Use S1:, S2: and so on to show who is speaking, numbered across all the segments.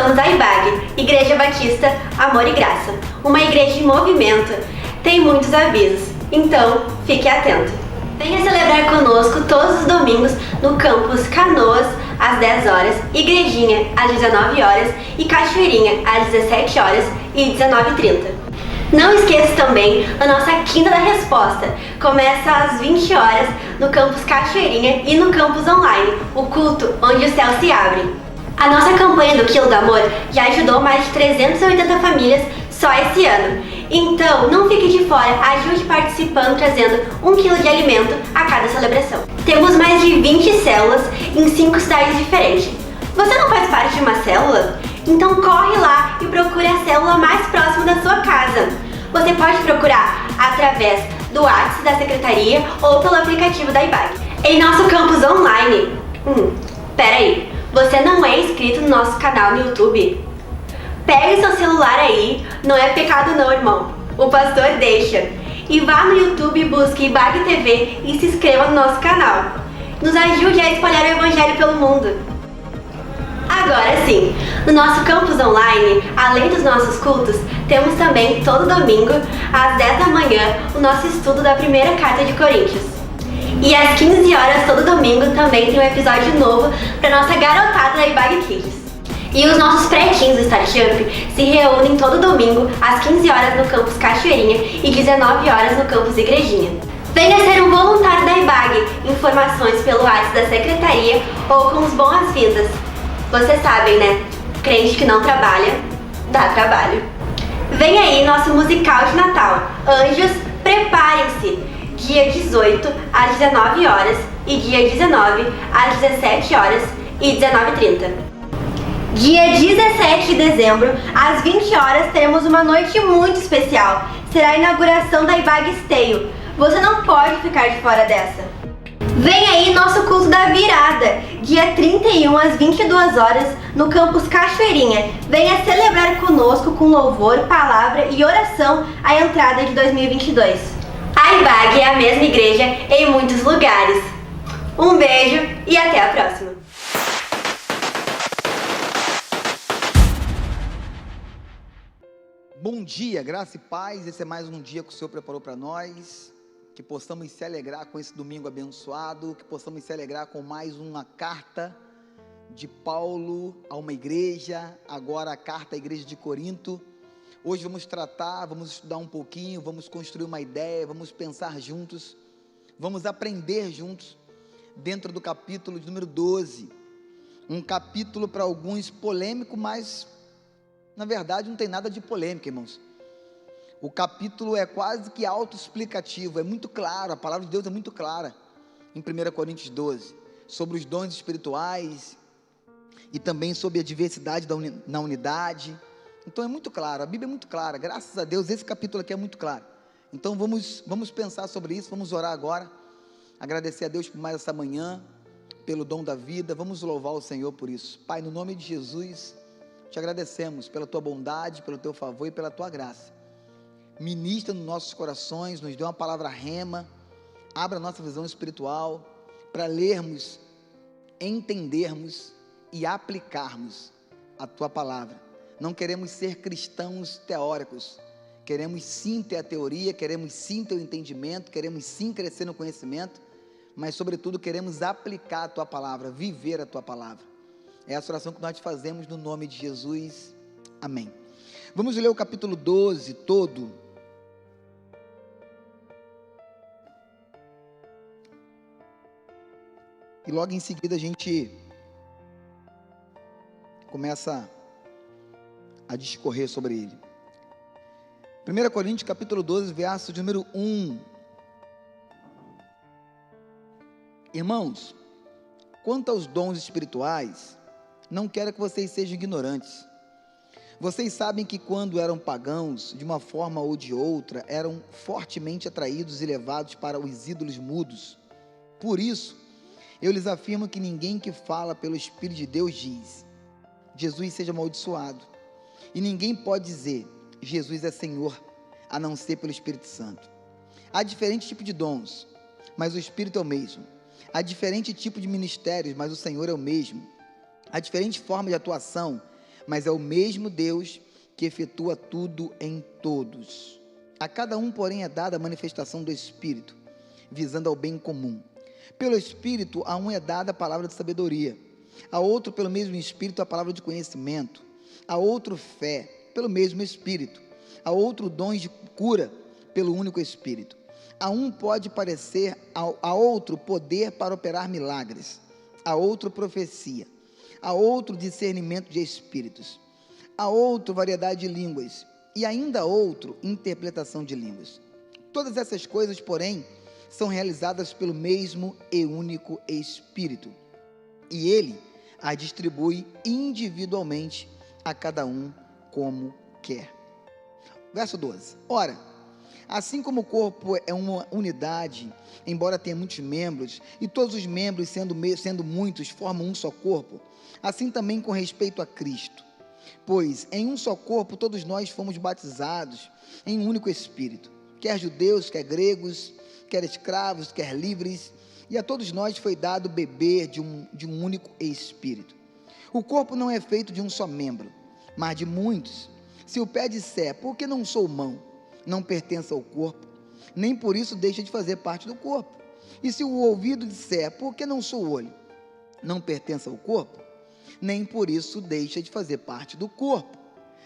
S1: somos a IBAG, Igreja Batista Amor e Graça, uma igreja em movimento. Tem muitos avisos, então fique atento. Venha celebrar conosco todos os domingos no campus Canoas, às 10 horas, Igrejinha, às 19 horas e Cachoeirinha, às 17 horas e 19h30. Não esqueça também a nossa Quinta da Resposta. Começa às 20 horas no campus Cachoeirinha e no campus online, o culto onde o céu se abre. A nossa campanha do Quilo do Amor já ajudou mais de 380 famílias só esse ano. Então, não fique de fora, ajude participando trazendo 1 quilo de alimento a cada celebração. Temos mais de 20 células em 5 cidades diferentes. Você não faz parte de uma célula? Então corre lá e procure a célula mais próxima da sua casa. Você pode procurar através do WhatsApp da Secretaria ou pelo aplicativo da IBAG. Em nosso campus online... Peraí, você não é inscrito no nosso canal no YouTube? Pegue seu celular aí, não é pecado não, irmão. O pastor deixa. E vá no YouTube, busque IBAG TV e se inscreva no nosso canal. Nos ajude a espalhar o Evangelho pelo mundo. Agora sim, no nosso campus online, além dos nossos cultos, temos também todo domingo, às 10 da manhã, o nosso estudo da primeira carta de Coríntios. E às 15 horas, todo domingo, também tem um episódio novo para nossa garotada da IBAG Kids. E os nossos pretinhos do Startup se reúnem todo domingo, às 15 horas no campus Cachoeirinha e 19 horas no campus Igrejinha. Venha ser um voluntário da IBAG, informações pelo WhatsApp da Secretaria ou com os boas-vindas. Vocês sabem, né? Crente que não trabalha, dá trabalho. Vem aí nosso musical de Natal. Anjos, preparem-se! Dia 18 às 19 horas e dia 19 às 17 horas e 19h30. Dia 17 de dezembro, às 20 horas, teremos uma noite muito especial. Será a inauguração da IBAG Esteio. Você não pode ficar de fora dessa. Vem aí nosso culto da virada, dia 31 às 22 horas, no campus Cachoeirinha. Venha celebrar conosco com louvor, palavra e oração a entrada de 2022. A IBAG é a mesma igreja em muitos lugares. Um beijo e até a próxima.
S2: Bom dia, graça e paz. Esse é mais um dia que o Senhor preparou para nós. Que possamos se alegrar com esse domingo abençoado, que possamos se alegrar com mais uma carta de Paulo a uma igreja, agora a carta à igreja de Corinto. Hoje vamos tratar, vamos estudar um pouquinho, vamos construir uma ideia, vamos pensar juntos, vamos aprender juntos, dentro do capítulo de número 12, um capítulo para alguns polêmico, mas na verdade não tem nada de polêmica, irmãos. O capítulo é quase que autoexplicativo, é muito claro, a palavra de Deus é muito clara, em 1 Coríntios 12, sobre os dons espirituais, e também sobre a diversidade na unidade. Então é muito claro, a Bíblia é muito clara, graças a Deus, esse capítulo aqui é muito claro. Então vamos pensar sobre isso, vamos orar agora, agradecer a Deus por mais essa manhã, pelo dom da vida, vamos louvar o Senhor por isso. Pai, no nome de Jesus, te agradecemos pela tua bondade, pelo teu favor e pela tua graça. Ministra nos nossos corações, nos dê uma palavra rema, abra a nossa visão espiritual, para lermos, entendermos e aplicarmos a tua palavra. Não queremos ser cristãos teóricos, queremos sim ter a teoria, queremos sim ter o entendimento, queremos sim crescer no conhecimento, mas sobretudo queremos aplicar a tua palavra, viver a tua palavra. É essa oração que nós te fazemos no nome de Jesus, amém. Vamos ler o capítulo 12 todo. E logo em seguida a gente começa a discorrer sobre ele. 1 Coríntios capítulo 12, verso de número 1. Irmãos, quanto aos dons espirituais, não quero que vocês sejam ignorantes. Vocês sabem que quando eram pagãos, de uma forma ou de outra, eram fortemente atraídos e levados para os ídolos mudos. Por isso, eu lhes afirmo que ninguém que fala pelo Espírito de Deus diz, Jesus seja amaldiçoado. E ninguém pode dizer, Jesus é Senhor, a não ser pelo Espírito Santo. Há diferentes tipos de dons, mas o Espírito é o mesmo. Há diferente tipo de ministérios, mas o Senhor é o mesmo. Há diferentes formas de atuação, mas é o mesmo Deus que efetua tudo em todos. A cada um, porém, é dada a manifestação do Espírito, visando ao bem comum. Pelo Espírito, a um é dada a palavra de sabedoria, a outro, pelo mesmo Espírito, a palavra de conhecimento, a outro, fé, pelo mesmo Espírito, a outro, dons de cura, pelo único Espírito. A um pode parecer, a outro, poder para operar milagres, a outro, profecia, a outro, discernimento de espíritos, a outro, variedade de línguas, e ainda a outro, interpretação de línguas. Todas essas coisas, porém, são realizadas pelo mesmo e único Espírito, e Ele as distribui individualmente a cada um como quer. Verso 12. Ora, assim como o corpo é uma unidade, embora tenha muitos membros, e todos os membros, sendo muitos, formam um só corpo, assim também com respeito a Cristo. Pois em um só corpo todos nós fomos batizados em um único Espírito, quer judeus, quer gregos, quer escravos, quer livres, e a todos nós foi dado beber de um único Espírito. O corpo não é feito de um só membro, mas de muitos. Se o pé disser, por que não sou mão, não pertence ao corpo, nem por isso deixa de fazer parte do corpo. E se o ouvido disser, por que não sou olho, não pertence ao corpo, nem por isso deixa de fazer parte do corpo.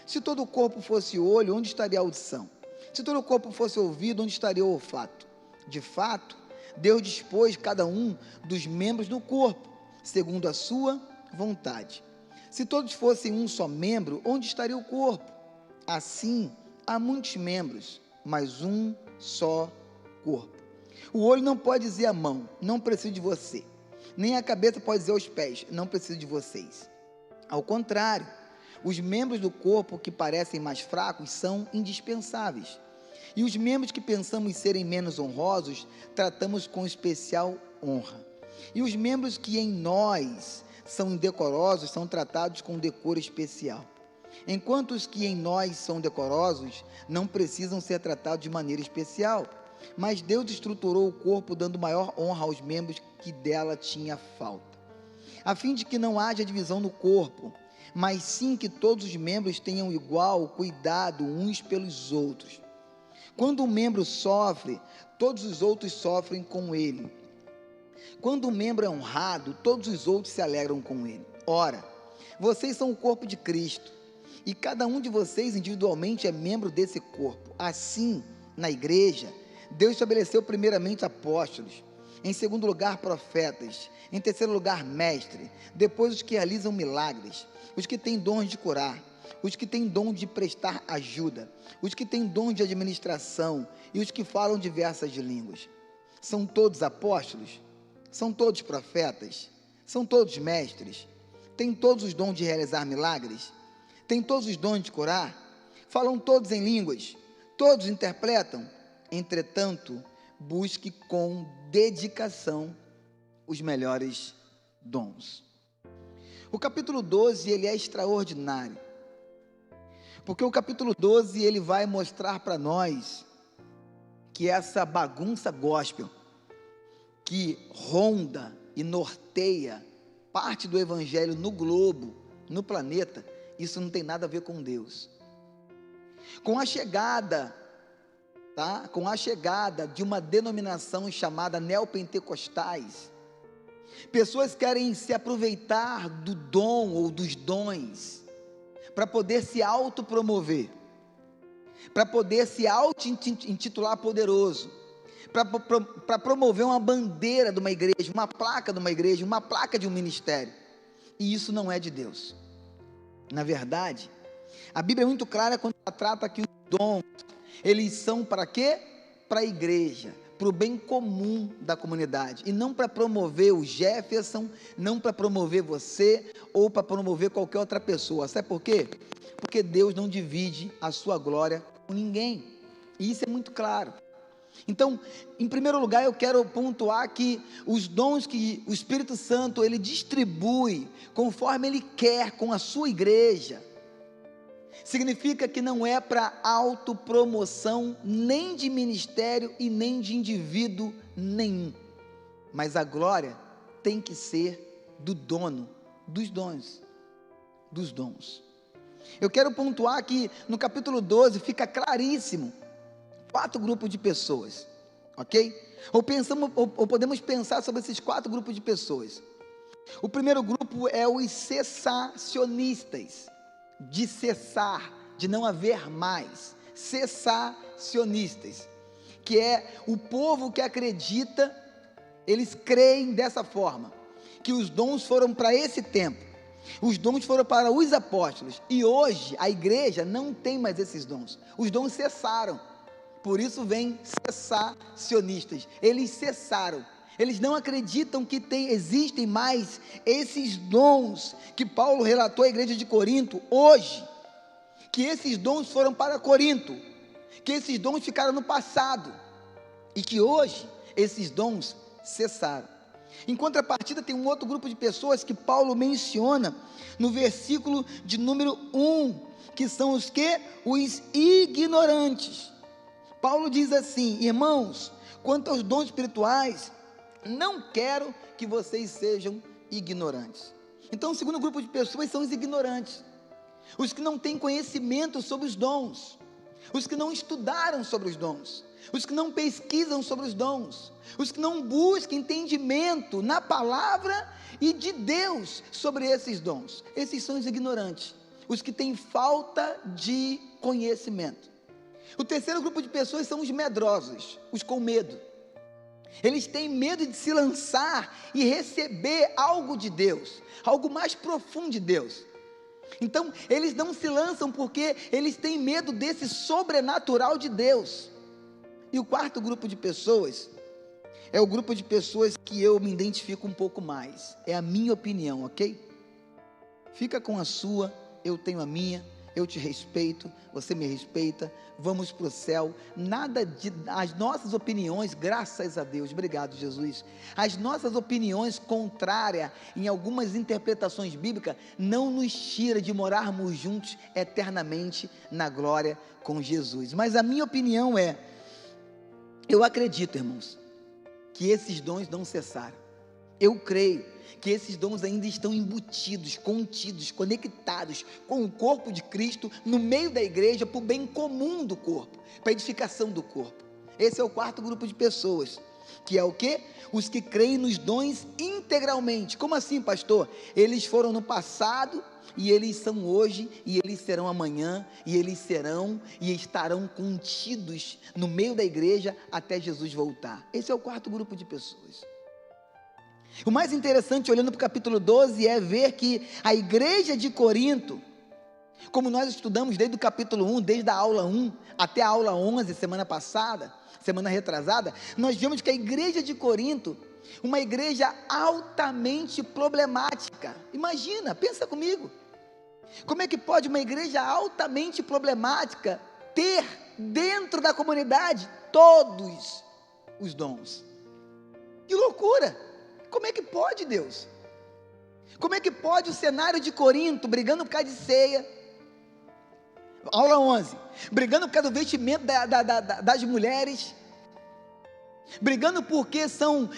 S2: Se todo o corpo fosse olho, onde estaria a audição? Se todo o corpo fosse ouvido, onde estaria o olfato? De fato, Deus dispôs cada um dos membros do corpo, segundo a sua vontade. Se todos fossem um só membro, onde estaria o corpo? Assim, há muitos membros, mas um só corpo. O olho não pode dizer à mão, não preciso de você. Nem a cabeça pode dizer aos pés, não preciso de vocês. Ao contrário, os membros do corpo que parecem mais fracos são indispensáveis. E os membros que pensamos serem menos honrosos, tratamos com especial honra. E os membros que em nós são indecorosos, são tratados com decoro especial. Enquanto os que em nós são decorosos, não precisam ser tratados de maneira especial. Mas Deus estruturou o corpo, dando maior honra aos membros que dela tinha falta, a fim de que não haja divisão no corpo, mas sim que todos os membros tenham igual cuidado uns pelos outros. Quando um membro sofre, todos os outros sofrem com ele. Quando um membro é honrado, todos os outros se alegram com ele. Ora, vocês são o corpo de Cristo, e cada um de vocês individualmente é membro desse corpo. Assim, na igreja, Deus estabeleceu primeiramente apóstolos, em segundo lugar profetas, em terceiro lugar mestres, depois os que realizam milagres, os que têm dons de curar, os que têm dom de prestar ajuda, os que têm dom de administração e os que falam diversas línguas. São todos apóstolos? São todos profetas? São todos mestres? Têm todos os dons de realizar milagres? Têm todos os dons de curar? Falam todos em línguas? Todos interpretam? Entretanto, busque com dedicação os melhores dons. O capítulo 12, ele é extraordinário, porque o capítulo 12, ele vai mostrar para nós que essa bagunça gospel, que ronda e norteia parte do evangelho no globo, no planeta, isso não tem nada a ver com Deus. Com a chegada de uma denominação chamada neopentecostais, pessoas querem se aproveitar do dom ou dos dons para poder se autopromover, para poder se auto-intitular poderoso, para promover uma bandeira de uma igreja, uma placa de uma igreja, uma placa de um ministério. E isso não é de Deus. Na verdade, a Bíblia é muito clara quando ela trata que os dons, eles são para quê? Para a igreja, para o bem comum da comunidade, e não para promover o Jefferson, não para promover você, ou para promover qualquer outra pessoa. Sabe por quê? Porque Deus não divide a sua glória com ninguém, e isso é muito claro. Então, em primeiro lugar, eu quero pontuar que os dons que o Espírito Santo, ele distribui, conforme ele quer com a sua igreja, significa que não é para autopromoção, nem de ministério e nem de indivíduo nenhum, mas a glória tem que ser do dono dos dons, Eu quero pontuar que no capítulo 12 fica claríssimo 4 grupos de pessoas, ok? Ou podemos pensar sobre esses 4 grupos de pessoas. O primeiro grupo é os cessacionistas, de cessar, de não haver mais, cessacionistas, que é o povo que acredita, eles creem dessa forma, que os dons foram para esse tempo, os dons foram para os apóstolos, e hoje a igreja não tem mais esses dons, os dons cessaram, por isso vem cessacionistas, eles cessaram, eles não acreditam que existem mais esses dons que Paulo relatou à igreja de Corinto hoje, que esses dons foram para Corinto, que esses dons ficaram no passado, e que hoje esses dons cessaram. Em contrapartida, tem um outro grupo de pessoas que Paulo menciona no versículo de número 1, que são os que? Os ignorantes. Paulo diz assim: irmãos, quanto aos dons espirituais, não quero que vocês sejam ignorantes. Então, o segundo grupo de pessoas são os ignorantes, os que não têm conhecimento sobre os dons, os que não estudaram sobre os dons, os que não pesquisam sobre os dons, os que não buscam entendimento na palavra e de Deus sobre esses dons. Esses são os ignorantes, os que têm falta de conhecimento. O terceiro grupo de pessoas são os medrosos, os com medo. Eles têm medo de se lançar e receber algo de Deus, algo mais profundo de Deus. Então, eles não se lançam porque eles têm medo desse sobrenatural de Deus. E o quarto grupo de pessoas é o grupo de pessoas que eu me identifico um pouco mais. É a minha opinião, ok? Fica com a sua, eu tenho a minha. Eu te respeito, você me respeita, vamos para o céu. As nossas opiniões, graças a Deus, obrigado Jesus, as nossas opiniões contrárias em algumas interpretações bíblicas não nos tira de morarmos juntos eternamente na glória com Jesus. Mas a minha opinião é, eu acredito, irmãos, que esses dons não cessaram. Eu creio que esses dons ainda estão embutidos, contidos, conectados com o corpo de Cristo, no meio da igreja, para o bem comum do corpo, para a edificação do corpo. Esse é o quarto grupo de pessoas, que é o quê? Os que creem nos dons integralmente. Como assim, pastor? Eles foram no passado, e eles são hoje, e eles serão amanhã, e eles serão e estarão contidos no meio da igreja até Jesus voltar. Esse é o quarto grupo de pessoas. O mais interessante, olhando para o capítulo 12, é ver que a igreja de Corinto, como nós estudamos desde o capítulo 1, desde a aula 1 até a aula 11, semana passada, semana retrasada, nós vimos que a igreja de Corinto, uma igreja altamente problemática. Imagina, pensa comigo, como é que pode uma igreja altamente problemática ter dentro da comunidade todos os dons? Que loucura! Como é que pode, Deus? Como é que pode o cenário de Corinto, brigando por causa de ceia, aula 11, brigando por causa do vestimento das mulheres, brigando porque estão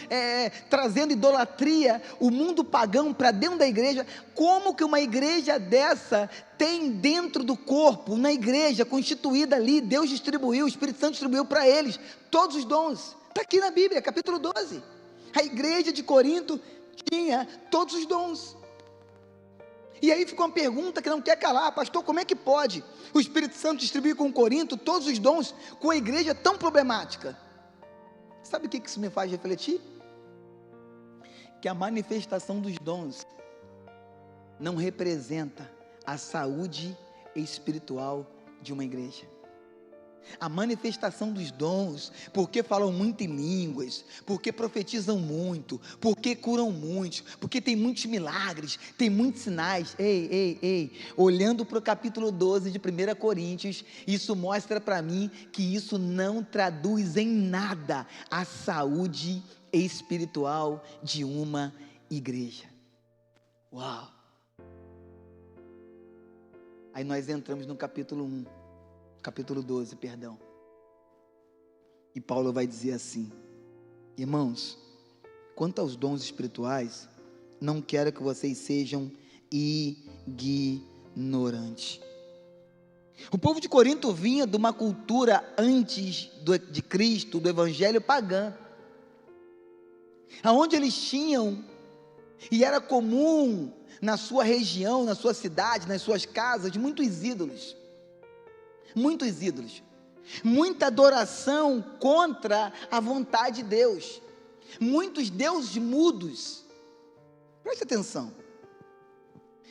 S2: trazendo idolatria, o mundo pagão para dentro da igreja? Como que uma igreja dessa tem dentro do corpo, na igreja constituída ali, Deus distribuiu, o Espírito Santo distribuiu para eles todos os dons? Está aqui na Bíblia, capítulo 12. A igreja de Corinto tinha todos os dons. E aí fica uma pergunta que não quer calar: pastor, como é que pode o Espírito Santo distribuir com Corinto todos os dons, com a igreja tão problemática? Sabe o que isso me faz refletir? Que a manifestação dos dons não representa a saúde espiritual de uma igreja. A manifestação dos dons, porque falam muito em línguas, porque profetizam muito, porque curam muitos, porque tem muitos milagres, tem muitos sinais. Olhando para o capítulo 12 de 1 Coríntios, isso mostra para mim que isso não traduz em nada a saúde espiritual de uma igreja. Uau! Aí nós entramos no capítulo 12, perdão. E Paulo vai dizer assim: irmãos, quanto aos dons espirituais, não quero que vocês sejam ignorantes. O povo de Corinto vinha de uma cultura antes de Cristo, do evangelho pagã, aonde eles tinham, e era comum na sua região, na sua cidade, nas suas casas, muitos ídolos, muita adoração contra a vontade de Deus, muitos deuses mudos. Preste atenção,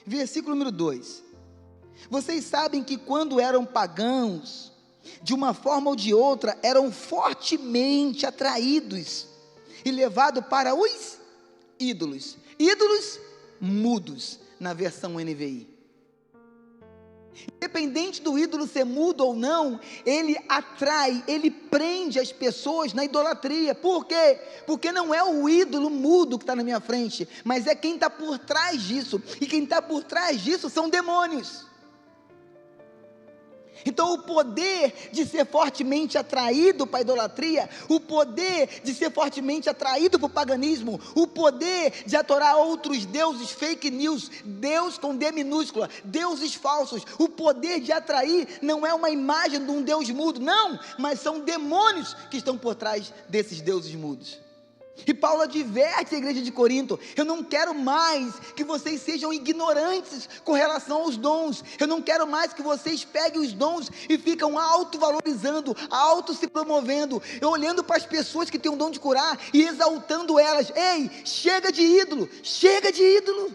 S2: versículo número 2, vocês sabem que quando eram pagãos, de uma forma ou de outra, eram fortemente atraídos e levados para os ídolos mudos, na versão NVI. Independente do ídolo ser mudo ou não, ele atrai, ele prende as pessoas na idolatria. Por quê? Porque não é o ídolo mudo que está na minha frente, mas é quem está por trás disso, e quem está por trás disso são demônios. Então o poder de ser fortemente atraído para a idolatria, o poder de ser fortemente atraído para o paganismo, o poder de adorar outros deuses, fake news, Deus com D minúscula, deuses falsos, o poder de atrair não é uma imagem de um Deus mudo, não, mas são demônios que estão por trás desses deuses mudos. E Paulo adverte a igreja de Corinto: eu não quero mais que vocês sejam ignorantes com relação aos dons, eu não quero mais que vocês peguem os dons e ficam auto-valorizando, auto-se promovendo, olhando para as pessoas que têm o dom de curar e exaltando elas. Ei, chega de ídolo, chega de ídolo.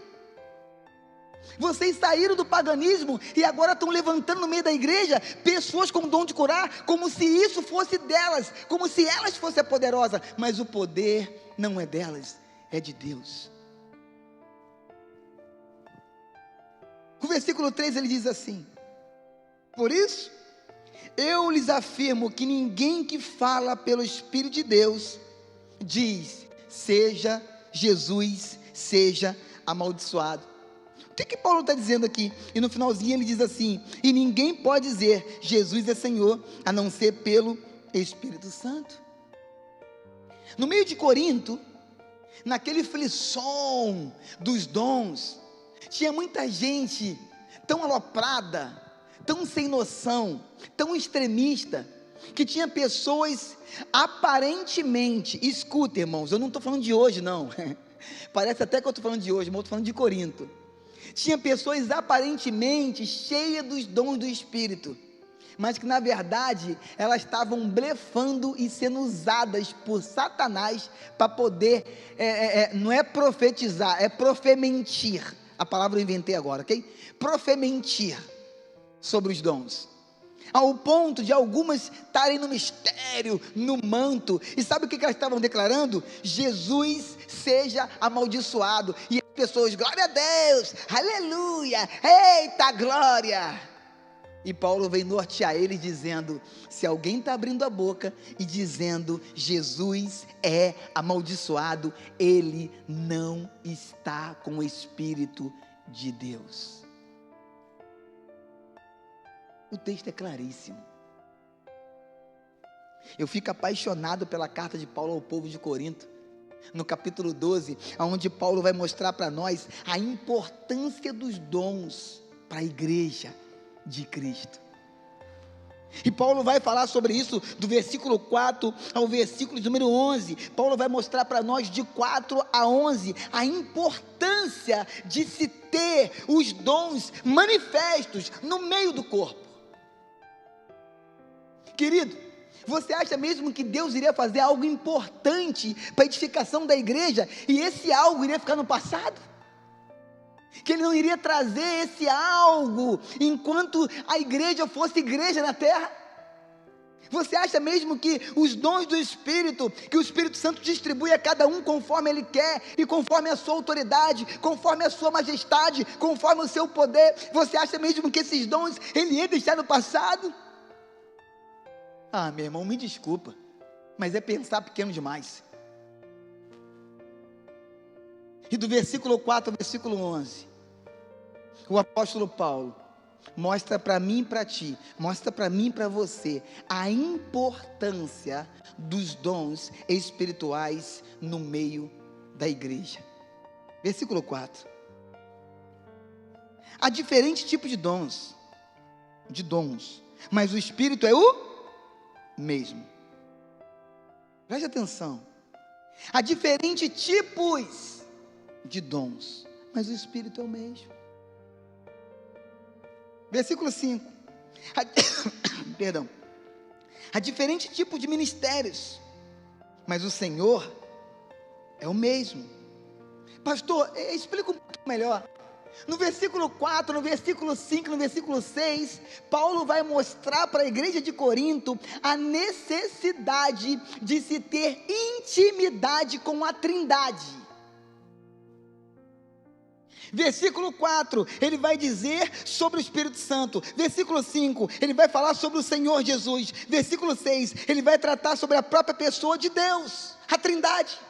S2: Vocês saíram do paganismo e agora estão levantando no meio da igreja pessoas com o dom de curar, como se isso fosse delas, como se elas fossem a poderosa, mas o poder não é delas, é de Deus. O versículo 3 ele diz assim: por isso, eu lhes afirmo que ninguém que fala pelo Espírito de Deus, diz, seja Jesus, seja amaldiçoado. O que Paulo está dizendo aqui? E no finalzinho ele diz assim: e ninguém pode dizer Jesus é Senhor, a não ser pelo Espírito Santo. No meio de Corinto, naquele frisson dos dons, tinha muita gente tão aloprada, tão sem noção, tão extremista, que tinha pessoas aparentemente, escuta irmãos, eu não estou falando de hoje não, parece até que eu estou falando de hoje, mas eu estou falando de Corinto. Tinha pessoas aparentemente cheias dos dons do Espírito, mas que na verdade elas estavam blefando e sendo usadas por Satanás para poder, não é profetizar, é profementir, a palavra eu inventei agora, ok? Profementir sobre os dons, ao ponto de algumas estarem no mistério, no manto, e sabe o que elas estavam declarando? Jesus seja amaldiçoado, e as pessoas, glória a Deus, aleluia, eita glória, e Paulo vem nortear ele dizendo, se alguém está abrindo a boca e dizendo, Jesus é amaldiçoado, ele não está com o Espírito de Deus. O texto é claríssimo. Eu fico apaixonado pela carta de Paulo ao povo de Corinto, no capítulo 12, onde Paulo vai mostrar para nós a importância dos dons para a igreja de Cristo. E Paulo vai falar sobre isso do versículo 4 ao versículo número 11. Paulo vai mostrar para nós de 4 a 11 a importância de se ter os dons manifestos no meio do corpo. Querido, você acha mesmo que Deus iria fazer algo importante para a edificação da igreja e esse algo iria ficar no passado? Que Ele não iria trazer esse algo enquanto a igreja fosse igreja na terra? Você acha mesmo que os dons do Espírito, que o Espírito Santo distribui a cada um conforme Ele quer, e conforme a sua autoridade, conforme a sua majestade, conforme o seu poder, você acha mesmo que esses dons Ele ia deixar no passado? Ah, meu irmão, me desculpa, mas é pensar pequeno demais. E do versículo 4 ao versículo 11, o apóstolo Paulo mostra para mim e para ti, mostra para mim e para você, a importância dos dons espirituais no meio da igreja. Versículo 4. Há diferentes tipos de dons, de dons, mas o Espírito é o mesmo. Preste atenção. Há diferentes tipos de dons, mas o Espírito é o mesmo. Versículo 5. Perdão. Há diferentes tipos de ministérios, mas o Senhor é o mesmo. Pastor, explica um pouco melhor. No versículo 4, no versículo 5, no versículo 6, Paulo vai mostrar para a igreja de Corinto a necessidade de se ter intimidade com a Trindade. Versículo 4, ele vai dizer sobre o Espírito Santo. Versículo 5, ele vai falar sobre o Senhor Jesus. Versículo 6, ele vai tratar sobre a própria pessoa de Deus, a Trindade.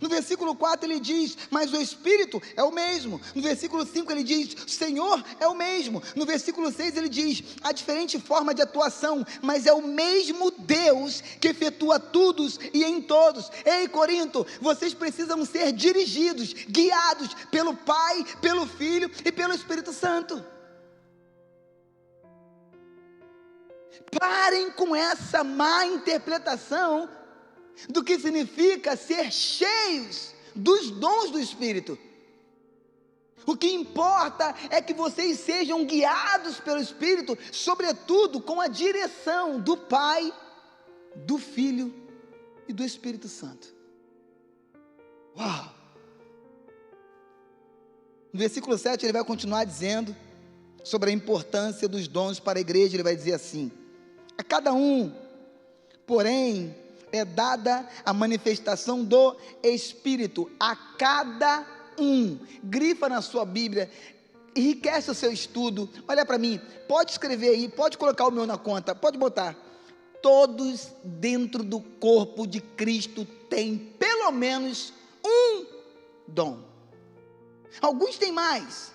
S2: No versículo 4 ele diz, mas o Espírito é o mesmo. No versículo 5 ele diz, o Senhor é o mesmo. No versículo 6 ele diz, há diferente forma de atuação, mas é o mesmo Deus que efetua tudo e em todos. Ei, Corinto, vocês precisam ser dirigidos, guiados pelo Pai, pelo Filho e pelo Espírito Santo. Parem com essa má interpretação do que significa ser cheios dos dons do Espírito. O que importa é que vocês sejam guiados pelo Espírito, sobretudo com a direção do Pai, do Filho e do Espírito Santo. Uau! No versículo 7 ele vai continuar dizendo sobre a importância dos dons para a igreja. Ele vai dizer assim: a cada um, porém, é dada a manifestação do Espírito, a cada um. Grifa na sua Bíblia, enriquece o seu estudo. Olha para mim, pode escrever aí, pode colocar o meu na conta, pode botar. Todos dentro do corpo de Cristo têm pelo menos um dom. Alguns têm mais,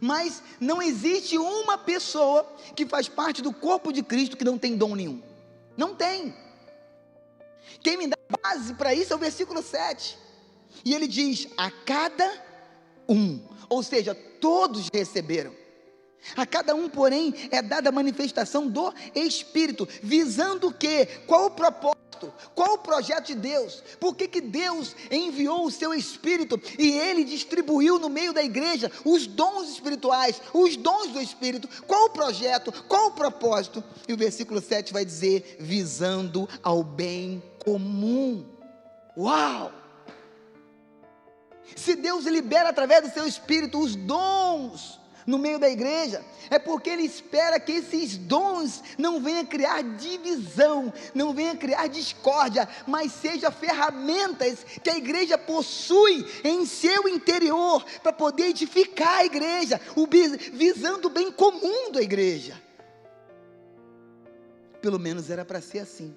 S2: mas não existe uma pessoa que faz parte do corpo de Cristo que não tem dom nenhum. Não tem. Quem me dá base para isso é o versículo 7. E ele diz, a cada um, ou seja, todos receberam. A cada um, porém, é dada a manifestação do Espírito, visando o quê? Qual o propósito? Qual o projeto de Deus? Por que Deus enviou o seu Espírito e Ele distribuiu no meio da igreja os dons espirituais, os dons do Espírito? Qual o projeto? Qual o propósito? E o versículo 7 vai dizer, visando ao bem comum. Uau! Se Deus libera através do seu Espírito os dons no meio da igreja, é porque Ele espera que esses dons não venham criar divisão, não venham criar discórdia, mas sejam ferramentas que a igreja possui em seu interior, para poder edificar a igreja, visando o bem comum da igreja. Pelo menos era para ser assim.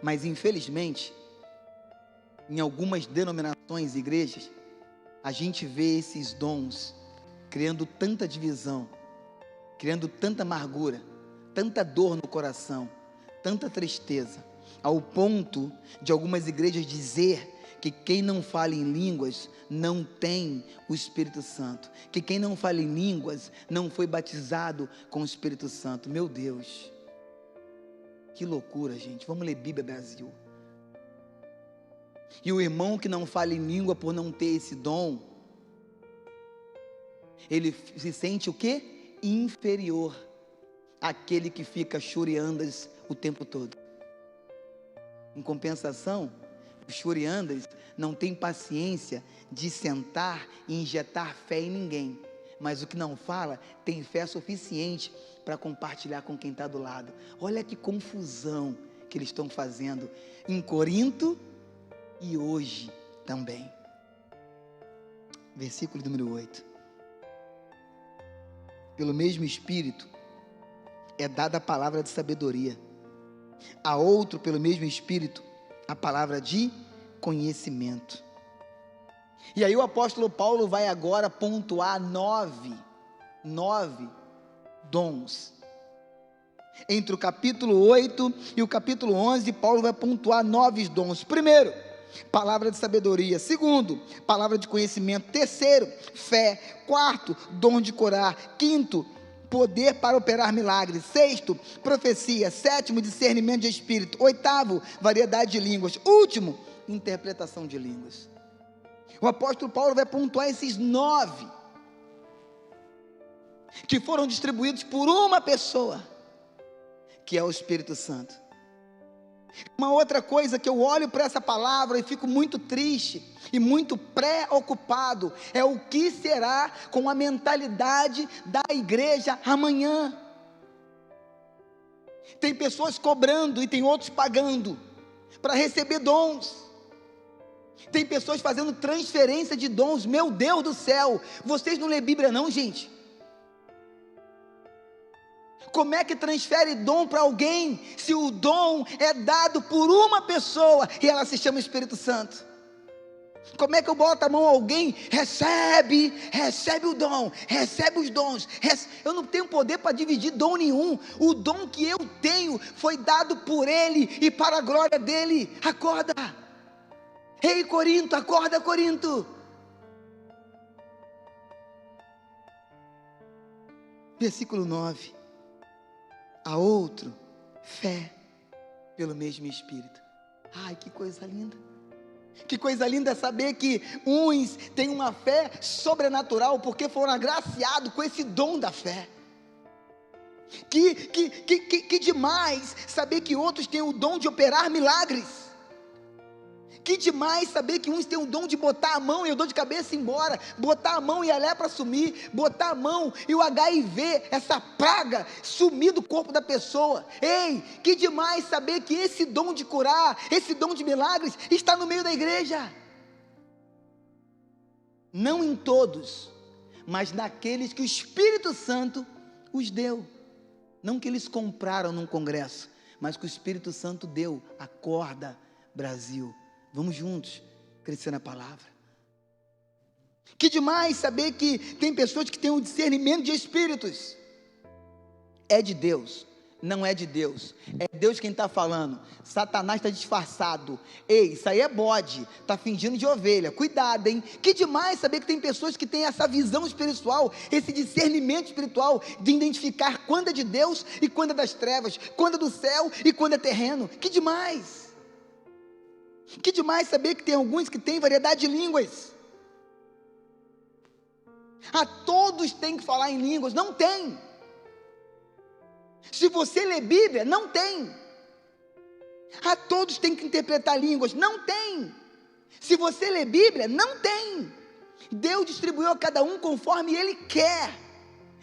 S2: Mas infelizmente, em algumas denominações e igrejas, a gente vê esses dons criando tanta divisão, criando tanta amargura, tanta dor no coração, tanta tristeza, ao ponto de algumas igrejas dizer que quem não fala em línguas não tem o Espírito Santo, que quem não fala em línguas não foi batizado com o Espírito Santo. Meu Deus, que loucura, gente. Vamos ler Bíblia, Brasil. E o irmão que não fala em língua por não ter esse dom, ele se sente o quê? Inferior àquele que fica churiandas o tempo todo. Em compensação, os churiandas não têm paciência de sentar e injetar fé em ninguém, mas o que não fala tem fé suficiente para compartilhar com quem está do lado. Olha que confusão que eles estão fazendo em Corinto e hoje também. Versículo número 8. Pelo mesmo Espírito é dada a palavra de sabedoria, a outro pelo mesmo Espírito a palavra de conhecimento. E aí o apóstolo Paulo vai agora pontuar nove dons. Entre o capítulo 8 e o capítulo 11, Paulo vai pontuar 9 dons. Primeiro, palavra de sabedoria. Segundo, palavra de conhecimento. Terceiro, fé. Quarto, dom de curar. Quinto, poder para operar milagres. Sexto, profecia. Sétimo, discernimento de espírito. Oitavo, variedade de línguas. Último, interpretação de línguas. O apóstolo Paulo vai pontuar esses 9 que foram distribuídos por uma pessoa, que é o Espírito Santo. Uma outra coisa que eu olho para essa palavra e fico muito triste e muito preocupado é o que será com a mentalidade da igreja amanhã. Tem pessoas cobrando e tem outros pagando para receber dons. Tem pessoas fazendo transferência de dons. Meu Deus do céu, vocês não lêem Bíblia não, gente? Como é que transfere dom para alguém, se o dom é dado por uma pessoa, e ela se chama Espírito Santo? Como é que eu boto a mão a alguém, recebe o dom, recebe os dons, eu não tenho poder para dividir dom nenhum, o dom que eu tenho, foi dado por Ele, e para a glória dEle. Acorda, ei Corinto, acorda Corinto. Versículo 9. A outro, fé pelo mesmo Espírito. Ai, que coisa linda. Que coisa linda é saber que uns têm uma fé sobrenatural, porque foram agraciados com esse dom da fé. Que demais saber que outros têm o dom de operar milagres. Que demais saber que uns têm o dom de botar a mão e o dor de cabeça embora, botar a mão e a lepra sumir, botar a mão e o HIV, essa praga, sumir do corpo da pessoa. Ei, que demais saber que esse dom de curar, esse dom de milagres está no meio da igreja. Não em todos, mas naqueles que o Espírito Santo os deu. Não que eles compraram num congresso, mas que o Espírito Santo deu. Acorda, Brasil. Vamos juntos crescer na palavra. Que demais saber que tem pessoas que têm um discernimento de espíritos. É de Deus, não é de Deus. É Deus quem está falando. Satanás está disfarçado. Ei, isso aí é bode, está fingindo de ovelha. Cuidado, hein? Que demais saber que tem pessoas que têm essa visão espiritual, esse discernimento espiritual, de identificar quando é de Deus e quando é das trevas, quando é do céu e quando é terreno. Que demais! Que demais saber que tem alguns que têm variedade de línguas. A todos tem que falar em línguas. Não tem. Se você lê Bíblia, não tem. A todos tem que interpretar línguas. Não tem. Se você lê Bíblia, não tem. Deus distribuiu a cada um conforme Ele quer.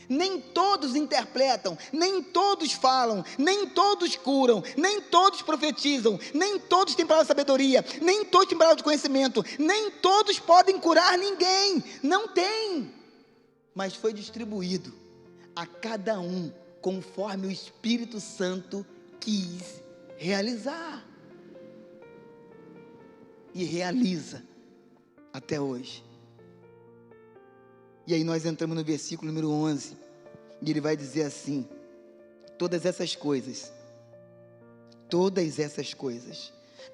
S2: Nem todos interpretam, nem todos falam, nem todos curam, nem todos profetizam, nem todos têm palavra de sabedoria, nem todos têm palavra de conhecimento, nem todos podem curar ninguém, não tem, mas foi distribuído a cada um conforme o Espírito Santo quis realizar, e realiza até hoje. E aí nós entramos no versículo número 11, e ele vai dizer assim: todas essas coisas,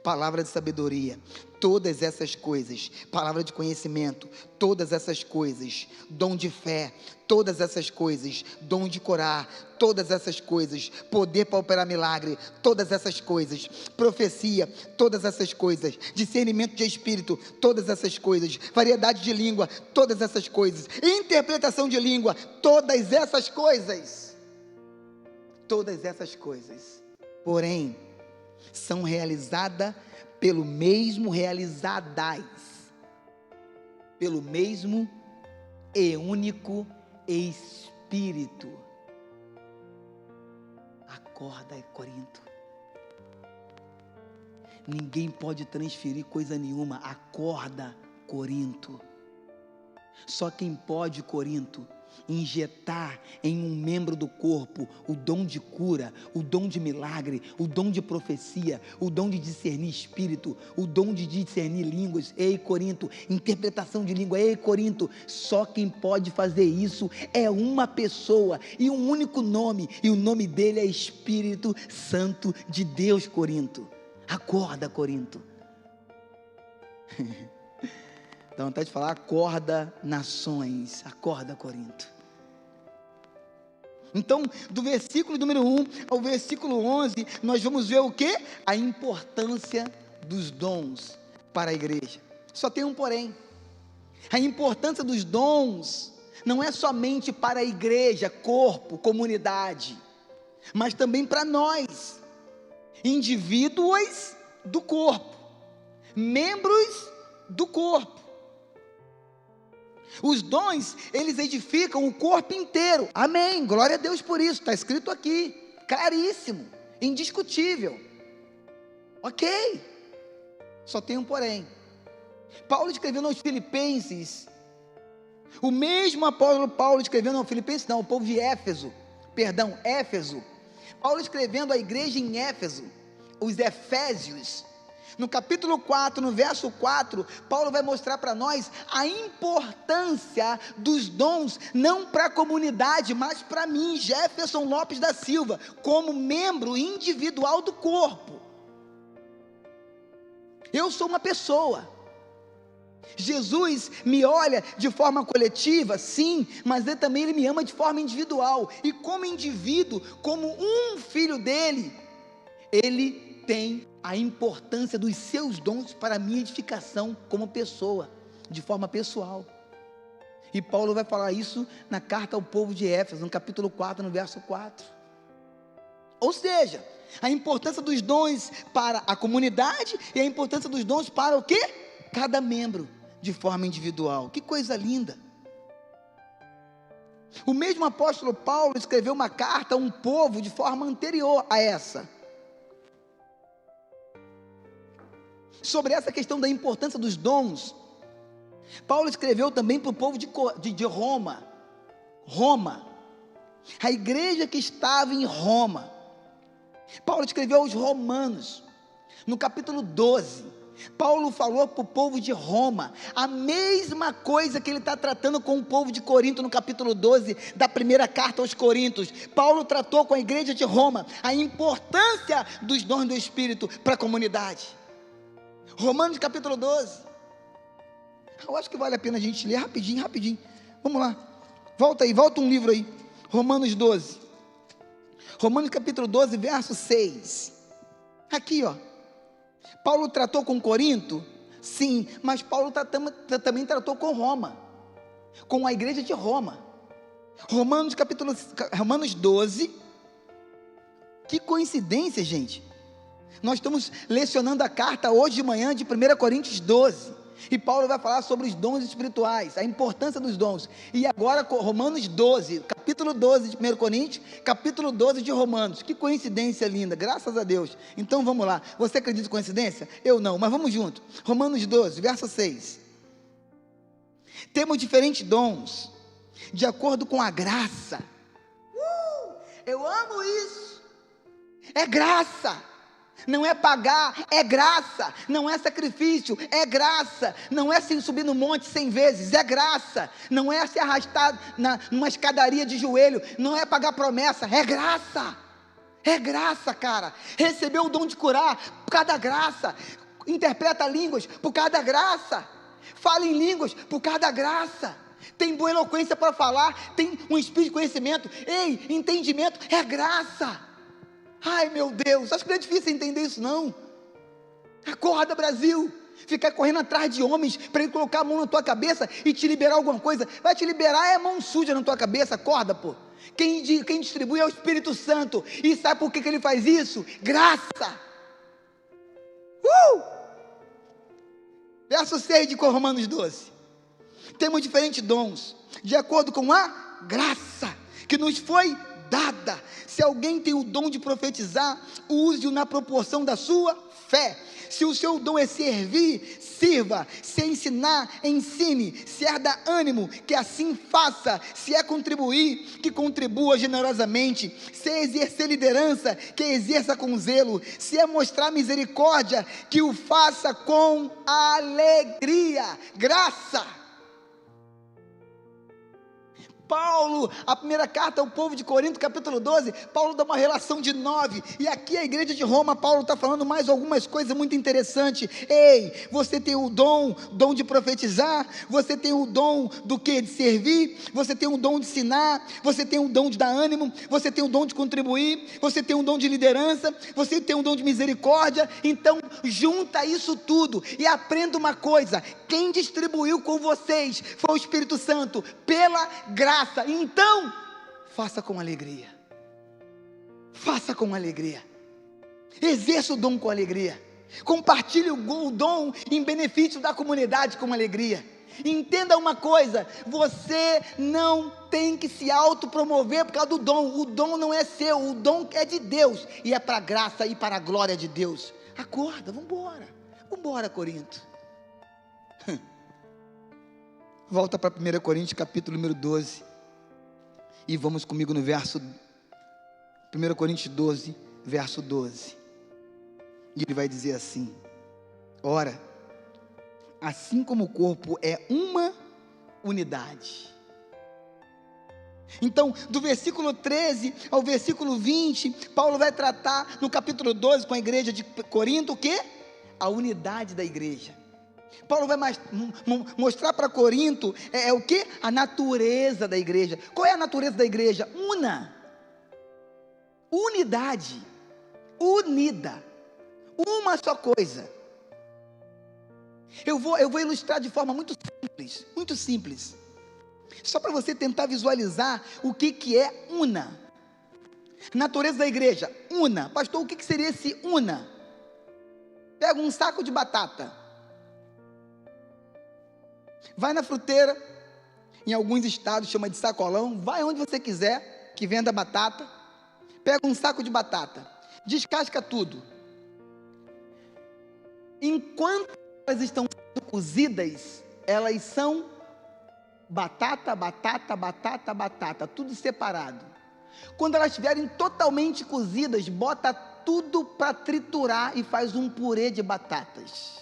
S2: palavra de sabedoria, todas essas coisas, palavra de conhecimento, todas essas coisas, dom de fé, todas essas coisas, dom de curar, todas essas coisas, poder para operar milagre, todas essas coisas, profecia, todas essas coisas, discernimento de espírito, todas essas coisas, variedade de língua, todas essas coisas, interpretação de língua, todas essas coisas, porém, são realizadas pelo mesmo e único Espírito. Acorda, Corinto. Ninguém pode transferir coisa nenhuma. Acorda, Corinto. Só quem pode, Corinto, injetar em um membro do corpo o dom de cura, o dom de milagre, o dom de profecia, o dom de discernir espírito, o dom de discernir línguas. Ei, Corinto, interpretação de língua. Ei, Corinto, só quem pode fazer isso é uma pessoa e um único nome, e o nome dele é Espírito Santo de Deus, Corinto. Acorda, Corinto. Dá vontade de falar: acorda, nações, acorda, Corinto. Então, do versículo número 1 ao versículo 11, nós vamos ver o quê? A importância dos dons para a igreja. Só tem um porém. A importância dos dons não é somente para a igreja, corpo, comunidade, mas também para nós, indivíduos do corpo, membros do corpo. Os dons, eles edificam o corpo inteiro. Amém, glória a Deus por isso. Está escrito aqui, claríssimo, indiscutível. Ok, só tem um porém. Paulo escrevendo aos Filipenses, o mesmo apóstolo Paulo escrevendo aos Filipenses, não, o povo de Éfeso, Paulo escrevendo à igreja em Éfeso, os Efésios, no capítulo 4, no verso 4, Paulo vai mostrar para nós a importância dos dons, não para a comunidade, mas para mim, Jefferson Lopes da Silva, como membro individual do corpo. Eu sou uma pessoa. Jesus me olha de forma coletiva, sim, mas ele me ama de forma individual, e como indivíduo, como um filho dele, ele tem a importância dos seus dons para a minha edificação como pessoa, de forma pessoal. E Paulo vai falar isso na carta ao povo de Éfeso, no capítulo 4, no verso 4. Ou seja, a importância dos dons para a comunidade e a importância dos dons para o quê? Cada membro, de forma individual. Que coisa linda! O mesmo apóstolo Paulo escreveu uma carta a um povo de forma anterior a essa, sobre essa questão da importância dos dons. Paulo escreveu também para o povo de Roma, a igreja que estava em Roma. Paulo escreveu aos romanos, no capítulo 12, Paulo falou para o povo de Roma, a mesma coisa que ele está tratando com o povo de Corinto, no capítulo 12, da primeira carta aos Coríntios. Paulo tratou com a igreja de Roma, a importância dos dons do Espírito para a comunidade. Romanos capítulo 12, eu acho que vale a pena a gente ler rapidinho, vamos lá, volta um livro aí, Romanos 12, Romanos capítulo 12, verso 6, aqui ó, Paulo tratou com Corinto, sim, mas Paulo também tratou com Roma, com a igreja de Roma. Romanos 12, que coincidência, gente, nós estamos lecionando a carta hoje de manhã de 1 Coríntios 12, e Paulo vai falar sobre os dons espirituais, a importância dos dons, e agora Romanos 12, capítulo 12 de 1 Coríntios, capítulo 12 de Romanos. Que coincidência linda, graças a Deus. Então vamos lá, você acredita em coincidência? Eu não, mas vamos junto. Romanos 12, verso 6, temos diferentes dons, de acordo com a graça. Eu amo isso, é graça. Não é pagar, é graça. Não é sacrifício, é graça. Não é se subir no monte 100 vezes, é graça. Não é se arrastar numa escadaria de joelho, não é pagar promessa, é graça. É graça, cara. Recebeu o dom de curar por causa da graça. Interpreta línguas por causa da graça. Fala em línguas por causa da graça. Tem boa eloquência para falar, tem um espírito de conhecimento. Ei, entendimento, é graça. Ai meu Deus, acho que não é difícil entender isso não. Acorda, Brasil. Ficar correndo atrás de homens para ele colocar a mão na tua cabeça e te liberar alguma coisa. Vai te liberar é mão suja na tua cabeça. Acorda, pô. Quem distribui é o Espírito Santo. E sabe por que ele faz isso? Graça. Verso 6 de Romanos 12. Temos diferentes dons, de acordo com a graça que nos foi dada. Se alguém tem o dom de profetizar, use-o na proporção da sua fé. Se o seu dom é servir, sirva. Se é ensinar, ensine. Se é dar ânimo, que assim faça. Se é contribuir, que contribua generosamente. Se é exercer liderança, que exerça com zelo. Se é mostrar misericórdia, que o faça com alegria. Graça. Paulo, a primeira carta ao povo de Corinto, capítulo 12, Paulo dá uma relação de 9, e aqui a igreja de Roma, Paulo está falando mais algumas coisas muito interessantes. Ei, você tem o dom de profetizar, você tem o dom do que? De servir, você tem o dom de ensinar, você tem o dom de dar ânimo, você tem o dom de contribuir, você tem o dom de liderança, você tem o dom de misericórdia. Então junta isso tudo e aprenda uma coisa: quem distribuiu com vocês foi o Espírito Santo, pela graça. Então, faça com alegria. Faça com alegria. Exerça o dom com alegria. Compartilhe o dom em benefício da comunidade com alegria. Entenda uma coisa: você não tem que se autopromover por causa do dom. O dom não é seu, o dom é de Deus, e é para a graça e para a glória de Deus. Acorda, vamos embora. Vamos embora, Corinto. Volta para 1 Coríntios capítulo número 12. E vamos comigo no verso 1 Coríntios 12, verso 12. E ele vai dizer assim: ora, assim como o corpo é uma unidade. Então, do versículo 13 ao versículo 20, Paulo vai tratar no capítulo 12 com a igreja de Corinto o quê? A unidade da igreja. Paulo vai mostrar para Corinto o que? A natureza da igreja. Qual é a natureza da igreja? Unidade, unida, uma só coisa. Eu vou ilustrar de forma muito simples, só para você tentar visualizar o que é una. Natureza da igreja, una. Pastor, o que seria esse una? Pega um saco de batata, vai na fruteira, em alguns estados chama de sacolão, vai onde você quiser que venda batata, pega um saco de batata, descasca tudo. Enquanto elas estão sendo cozidas, elas são batata, tudo separado. Quando elas estiverem totalmente cozidas, bota tudo para triturar e faz um purê de batatas.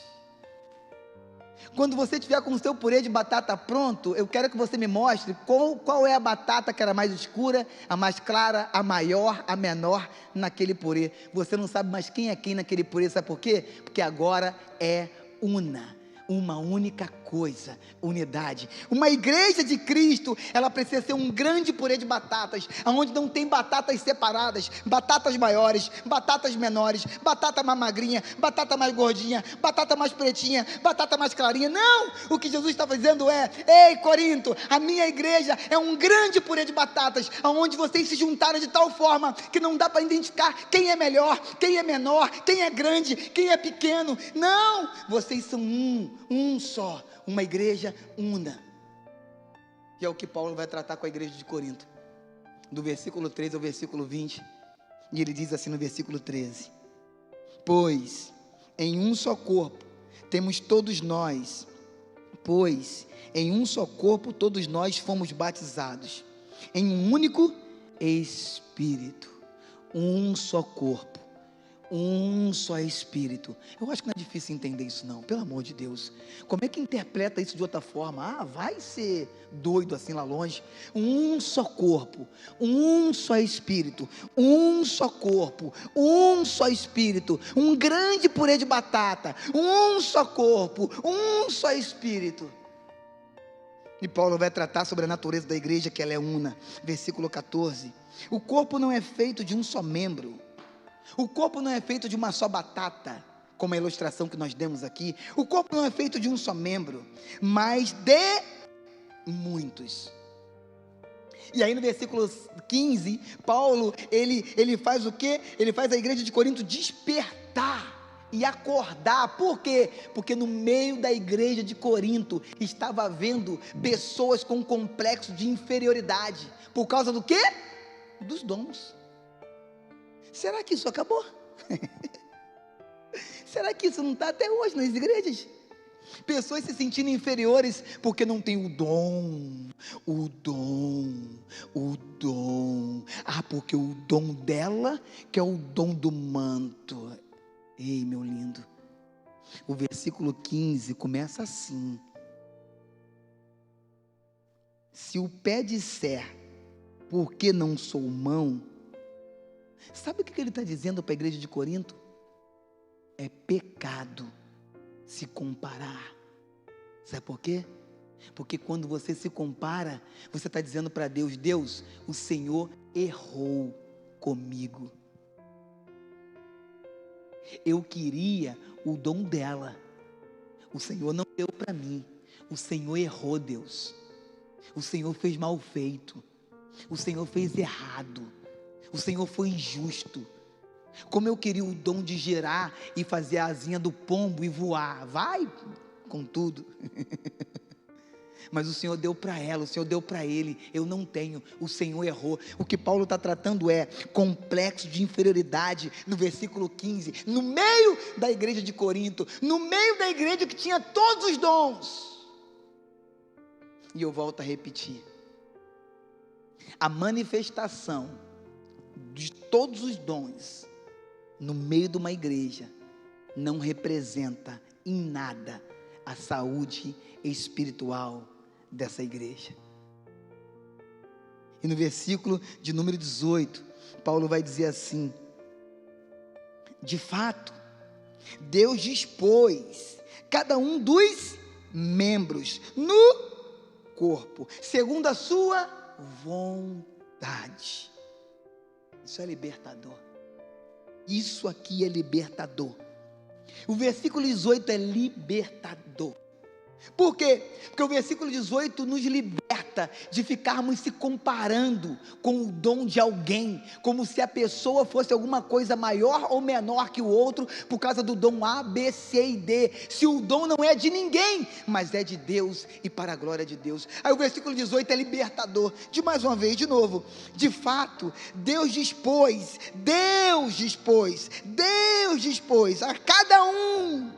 S2: Quando você tiver com o seu purê de batata pronto, eu quero que você me mostre qual é a batata que era mais escura, a mais clara, a maior, a menor naquele purê. Você não sabe mais quem é quem naquele purê, sabe por quê? Porque agora é uma única coisa, unidade. Uma igreja de Cristo, ela precisa ser um grande purê de batatas, onde não tem batatas separadas, batatas maiores, batatas menores, batata mais magrinha, batata mais gordinha, batata mais pretinha, batata mais clarinha. Não! O que Jesus está dizendo é: ei, Corinto, a minha igreja é um grande purê de batatas, onde vocês se juntaram de tal forma que não dá para identificar quem é melhor, quem é menor, quem é grande, quem é pequeno. Não! Vocês são um só, uma igreja una. E é o que Paulo vai tratar com a igreja de Corinto, do versículo 13 ao versículo 20, e ele diz assim no versículo 13: pois em um só corpo temos todos nós, fomos batizados, em um único Espírito, um só corpo, um só Espírito. Eu acho que não é difícil entender isso não, pelo amor de Deus. Como é que interpreta isso de outra forma? Vai ser doido assim lá longe. Um só corpo, um só Espírito, um só corpo, um só Espírito, um grande purê de batata, um só corpo, um só Espírito. E Paulo vai tratar sobre a natureza da igreja, que ela é una. Versículo 14: o corpo não é feito de um só membro. O corpo não é feito de uma só batata, como a ilustração que nós demos aqui. O corpo não é feito de um só membro, mas de muitos. E aí no versículo 15, Paulo, ele faz o quê? Ele faz a igreja de Corinto despertar e acordar. Por quê? Porque no meio da igreja de Corinto estava havendo pessoas com complexo de inferioridade. Por causa do quê? Dos dons. Será que isso acabou? Será que isso não está até hoje nas igrejas? Pessoas se sentindo inferiores porque não tem o dom. Porque o dom dela, que é o dom do manto. Ei, meu lindo, o versículo 15 começa assim: Se o pé disser, porque não sou mão, sabe o que ele está dizendo para a igreja de Corinto? É pecado se comparar. Sabe por quê? Porque quando você se compara, você está dizendo para Deus: Deus, o Senhor errou comigo. Eu queria o dom dela, o Senhor não deu para mim. O Senhor errou, Deus. O Senhor fez mal feito. O Senhor fez errado. O Senhor foi injusto. Como eu queria o dom de gerar e fazer a asinha do pombo e voar. Vai com tudo. Mas o Senhor deu para ela, o Senhor deu para ele. Eu não tenho, o Senhor errou. O que Paulo está tratando é complexo de inferioridade. No versículo 15, no meio da igreja de Corinto, no meio da igreja que tinha todos os dons. E eu volto a repetir: a manifestação de todos os dons no meio de uma igreja não representa em nada a saúde espiritual dessa igreja. E no versículo de número 18, Paulo vai dizer assim: de fato, Deus dispôs cada um dos membros no corpo, segundo a sua vontade. Isso é libertador. Isso aqui é libertador. O versículo 18 é libertador. Por quê? Porque o versículo 18 nos liberta de ficarmos se comparando com o dom de alguém, como se a pessoa fosse alguma coisa maior ou menor que o outro, por causa do dom A, B, C e D. Se o dom não é de ninguém, mas é de Deus e para a glória de Deus. Aí o versículo 18 é libertador. De mais uma vez, de novo: de fato, Deus dispôs a cada um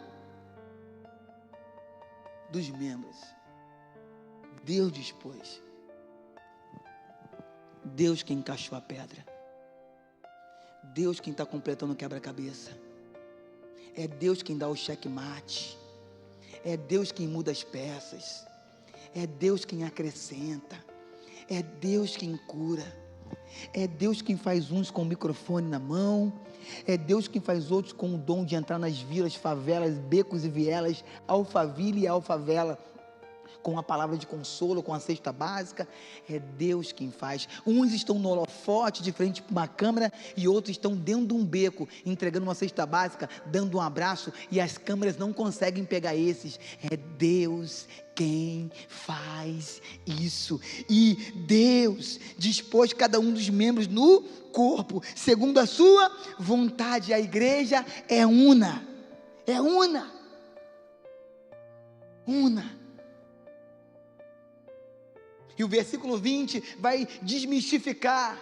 S2: dos membros. Deus dispôs. Deus quem encaixou a pedra. Deus quem está completando o quebra-cabeça. É Deus quem dá o checkmate. É Deus quem muda as peças. É Deus quem acrescenta. É Deus quem cura. É Deus quem faz uns com o microfone na mão. É Deus quem faz outros com o dom de entrar nas vilas, favelas, becos e vielas, Alphaville e Alfavela, com a palavra de consolo, com a cesta básica. É Deus quem faz. Uns estão no holofote, de frente para uma câmera, e outros estão dentro de um beco, entregando uma cesta básica, dando um abraço, e as câmeras não conseguem pegar esses. É Deus quem faz isso. E Deus dispôs cada um dos membros no corpo, segundo a sua vontade. A igreja é una. É una. Una. E o versículo 20 vai desmistificar.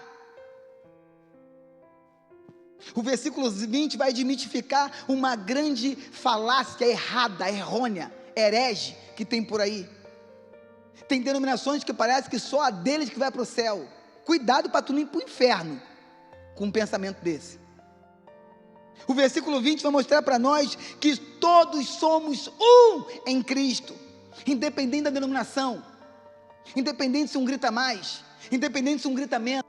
S2: O versículo 20 vai desmistificar uma grande falácia errada, errônea, herege que tem por aí. Tem denominações que parece que só a deles que vai para o céu. Cuidado para tu não ir para o inferno com um pensamento desse. O versículo 20 vai mostrar para nós que todos somos um em Cristo, independente da denominação. Independente se um grita mais, independente se um grita menos,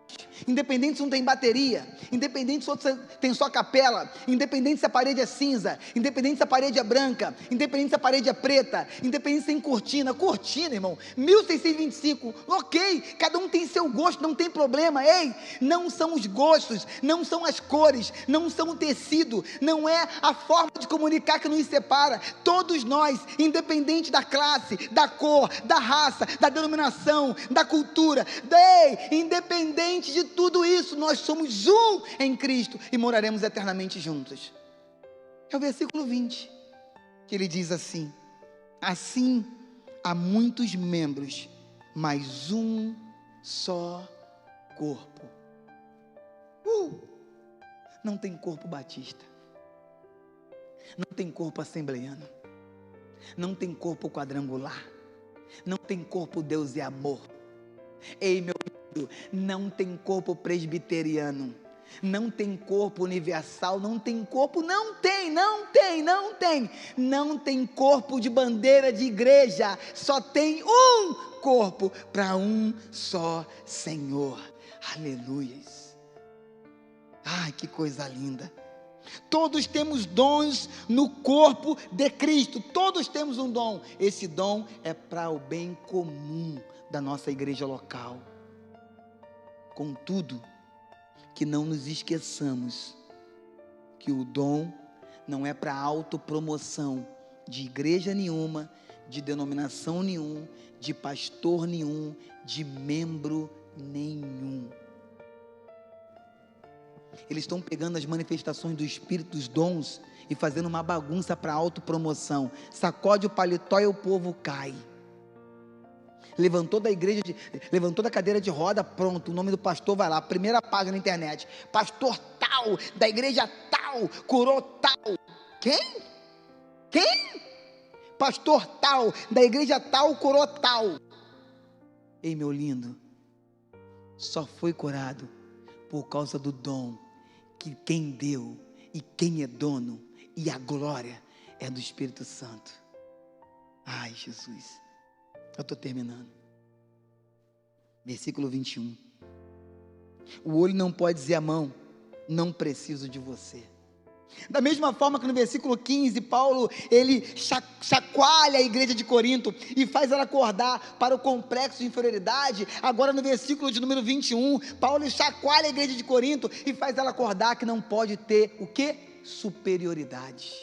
S2: independente se um tem bateria, independente se outro tem só capela, independente se a parede é cinza, independente se a parede é branca, independente se a parede é preta, independente se tem cortina, irmão, 1625, ok, cada um tem seu gosto, não tem problema. Ei, não são os gostos, não são as cores, não são o tecido, não é a forma de comunicar que nos separa. Todos nós, independente da classe, da cor, da raça, da denominação, da cultura, independente de tudo isso, nós somos um em Cristo e moraremos eternamente juntos. É o versículo 20 que ele diz assim: assim há muitos membros, mas um só corpo. Não tem corpo batista, não tem corpo assembleiano, não tem corpo quadrangular, não tem corpo Deus é amor. Ei, meu querido, não tem corpo presbiteriano, Não tem corpo universal, não tem corpo, não tem corpo de bandeira de igreja, só tem um corpo para um só Senhor. Aleluias. Ai, que coisa linda. Todos temos dons no corpo de Cristo, todos temos um dom. Esse dom é para o bem comum da nossa igreja local. Contudo, que não nos esqueçamos que o dom não é para autopromoção de igreja nenhuma, de denominação nenhum, de pastor nenhum, de membro nenhum. Eles estão pegando as manifestações do Espírito, dos dons, e fazendo uma bagunça para autopromoção. Sacode o paletó e o povo cai. Levantou da cadeira de roda, pronto, o nome do pastor vai lá, primeira página na internet. Pastor tal, da igreja tal, curou tal. Quem? Pastor tal, da igreja tal, curou tal. Ei, meu lindo, só foi curado por causa do dom que quem deu e quem é dono, e a glória é do Espírito Santo. Ai, Jesus, eu estou terminando. Versículo 21. O olho não pode dizer à mão, não preciso de você. Da mesma forma que no versículo 15, Paulo, ele chacoalha a igreja de Corinto e faz ela acordar para o complexo de inferioridade. Agora no versículo de número 21, Paulo chacoalha a igreja de Corinto e faz ela acordar que não pode ter o quê? Superioridade.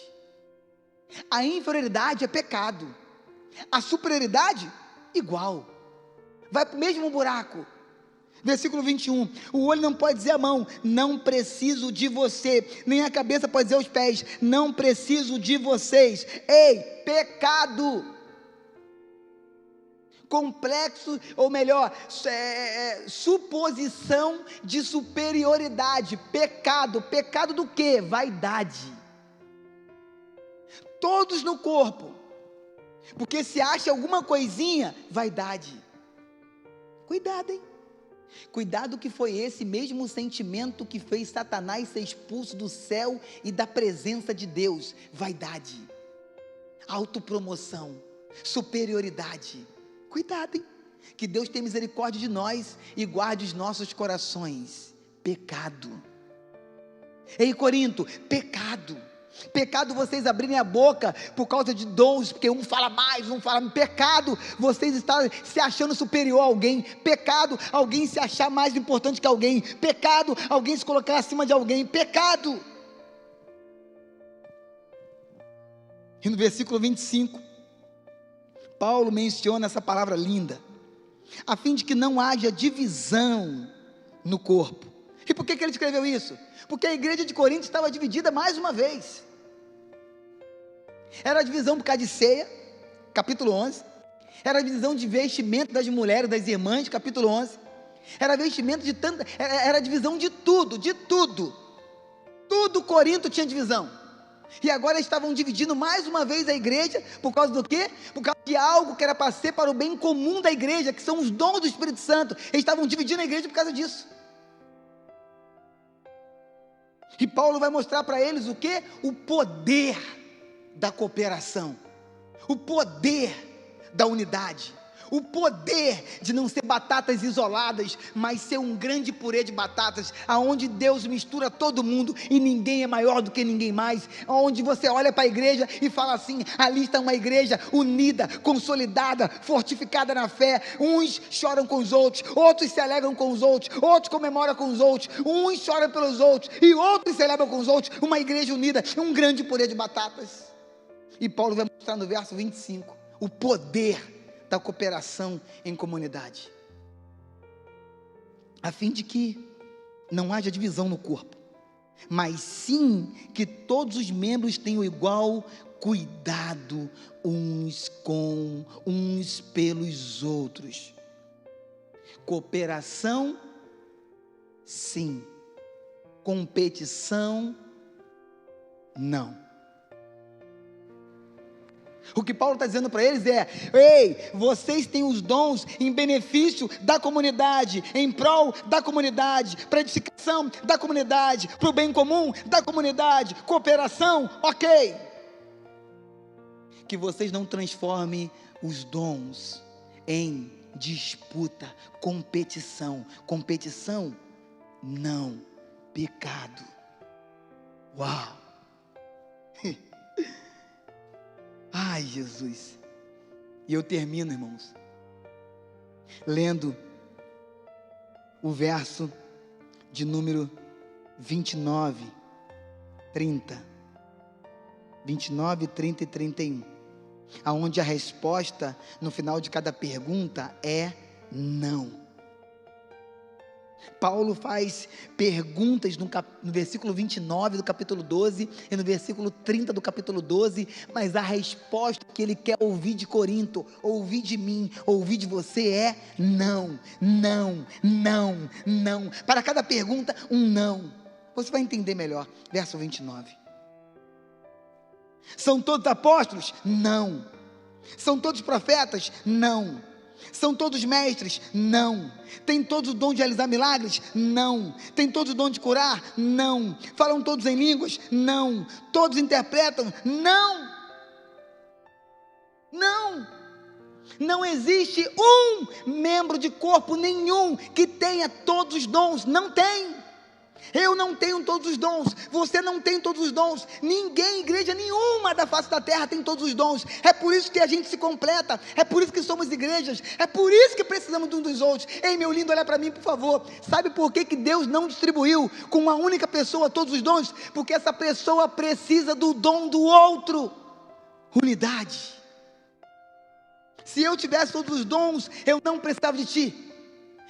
S2: A inferioridade é pecado, a superioridade igual, vai para o mesmo buraco. Versículo 21, o olho não pode dizer à mão, não preciso de você, nem a cabeça pode dizer aos pés, não preciso de vocês. Ei, pecado, complexo, ou melhor, suposição de superioridade, pecado do quê? Vaidade. Todos no corpo, porque se acha alguma coisinha, vaidade. Cuidado, hein? Cuidado, que foi esse mesmo sentimento que fez Satanás ser expulso do céu e da presença de Deus. Vaidade, autopromoção, superioridade. Cuidado, hein? Que Deus tenha misericórdia de nós e guarde os nossos corações. Pecado. Ei, Corinto, pecado. Pecado vocês abrirem a boca por causa de dons, porque um fala mais, um fala. Pecado vocês estarem se achando superior a alguém. Pecado alguém se achar mais importante que alguém. Pecado alguém se colocar acima de alguém. Pecado. E no versículo 25, Paulo menciona essa palavra linda, a fim de que não haja divisão no corpo. E por que ele escreveu isso? Porque a igreja de Corinto estava dividida mais uma vez. Era a divisão por causa de ceia, capítulo 11. Era a divisão de vestimento das mulheres, das irmãs, capítulo 11. Era vestimento de tanta, era a divisão de tudo, Tudo Corinto tinha divisão. E agora eles estavam dividindo mais uma vez a igreja, por causa do quê? Por causa de algo que era para ser para o bem comum da igreja, que são os dons do Espírito Santo. Eles estavam dividindo a igreja por causa disso. E Paulo vai mostrar para eles o quê? O poder da cooperação, o poder da unidade, o poder de não ser batatas isoladas, mas ser um grande purê de batatas, aonde Deus mistura todo mundo e ninguém é maior do que ninguém mais, onde você olha para a igreja e fala assim, ali está uma igreja unida, consolidada, fortificada na fé. Uns choram com os outros, outros se alegram com os outros, outros comemoram com os outros, uns choram pelos outros e outros celebram com os outros. Uma igreja unida, um grande purê de batatas. E Paulo vai mostrar no verso 25 o poder da cooperação em comunidade, a fim de que não haja divisão no corpo, mas sim que todos os membros tenham igual cuidado uns pelos outros. Cooperação, sim. Competição, não. O que Paulo está dizendo para eles é: ei, vocês têm os dons em benefício da comunidade, em prol da comunidade, para edificação da comunidade, para o bem comum da comunidade, cooperação, ok. Que vocês não transformem os dons em disputa, competição. Competição, não, pecado. Uau! Ai, Jesus. E eu termino, irmãos, lendo o verso de número 29, 30. 29, 30 e 31. Aonde a resposta no final de cada pergunta é não. Paulo faz perguntas no versículo 29 do capítulo 12 e no versículo 30 do capítulo 12, mas a resposta que ele quer ouvir de Corinto, ouvir de mim, ouvir de você é não, não, não, não. Para cada pergunta, um não. Você vai entender melhor. Verso 29. São todos apóstolos? Não. São todos profetas? Não. São todos mestres? Não. Tem todos o dom de realizar milagres? Não. Tem todos o dom de curar? Não. Falam todos em línguas? Não. Todos interpretam? Não. Não. Não existe um membro de corpo nenhum que tenha todos os dons. Não tem. Eu não tenho todos os dons, você não tem todos os dons, ninguém, igreja nenhuma da face da terra tem todos os dons. É por isso que a gente se completa, é por isso que somos igrejas, é por isso que precisamos de uns dos outros. Ei, meu lindo, olha para mim, por favor. Sabe por que Deus não distribuiu com uma única pessoa todos os dons? Porque essa pessoa precisa do dom do outro. Unidade. Se eu tivesse todos os dons, eu não precisava de ti.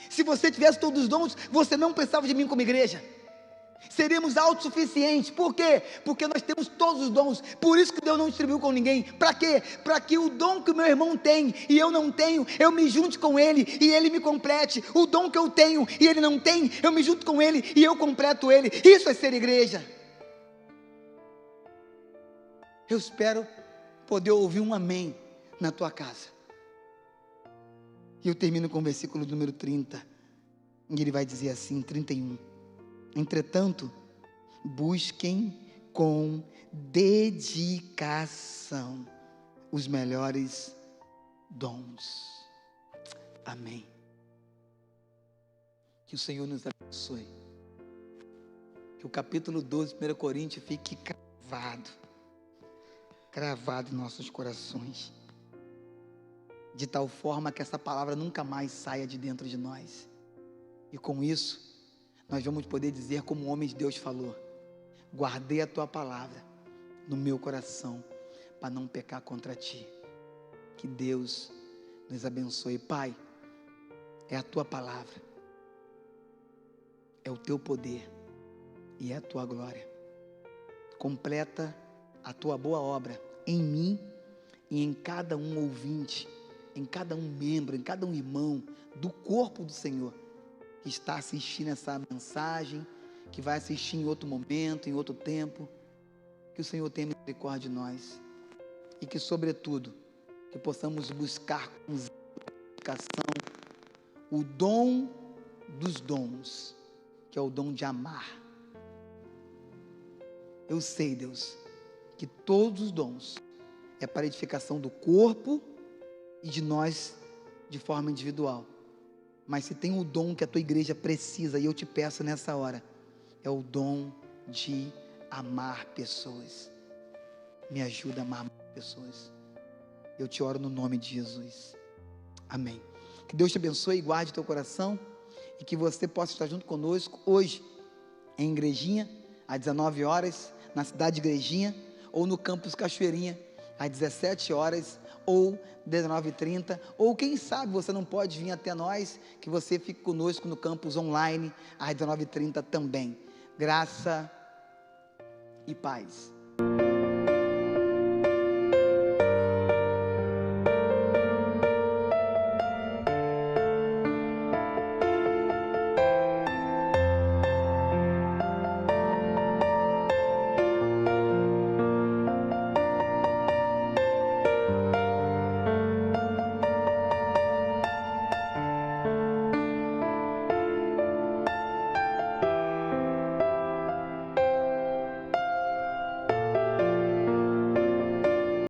S2: Se você tivesse todos os dons, você não precisava de mim como igreja. Seríamos autossuficientes. Por quê? Porque nós temos todos os dons. Por isso que Deus não distribuiu com ninguém. Para quê? Para que o dom que o meu irmão tem e eu não tenho, eu me junte com ele e ele me complete. O dom que eu tenho e ele não tem, eu me junto com ele e eu completo ele. Isso é ser igreja. Eu espero poder ouvir um amém na tua casa. E eu termino com o versículo número 30. E ele vai dizer assim, 31. Entretanto, busquem com dedicação os melhores dons. Amém. Que o Senhor nos abençoe. Que o capítulo 12, 1 Coríntios, fique cravado em nossos corações. De tal forma que essa palavra nunca mais saia de dentro de nós. E com isso, nós vamos poder dizer como o homem de Deus falou: guardei a tua palavra no meu coração, para não pecar contra ti. Que Deus nos abençoe. Pai, é a tua palavra, é o teu poder e é a tua glória. Completa a tua boa obra em mim e em cada um ouvinte, em cada um membro, em cada um irmão do corpo do Senhor, que está assistindo essa mensagem, que vai assistir em outro momento, em outro tempo. Que o Senhor tenha misericórdia de nós e que, sobretudo, que possamos buscar com dedicação o dom dos dons, que é o dom de amar. Eu sei, Deus, que todos os dons é para a edificação do corpo e de nós de forma individual. Mas se tem o dom que a tua igreja precisa, e eu te peço nessa hora, é o dom de amar pessoas. Me ajuda a amar pessoas. Eu te oro no nome de Jesus. Amém. Que Deus te abençoe e guarde teu coração, e que você possa estar junto conosco hoje, em Igrejinha, às 19 horas, na cidade de Igrejinha, ou no campus Cachoeirinha, às 17 horas, ou 19h30, ou quem sabe você não pode vir até nós, que você fique conosco no campus online, às 19h30 também. Graça e paz.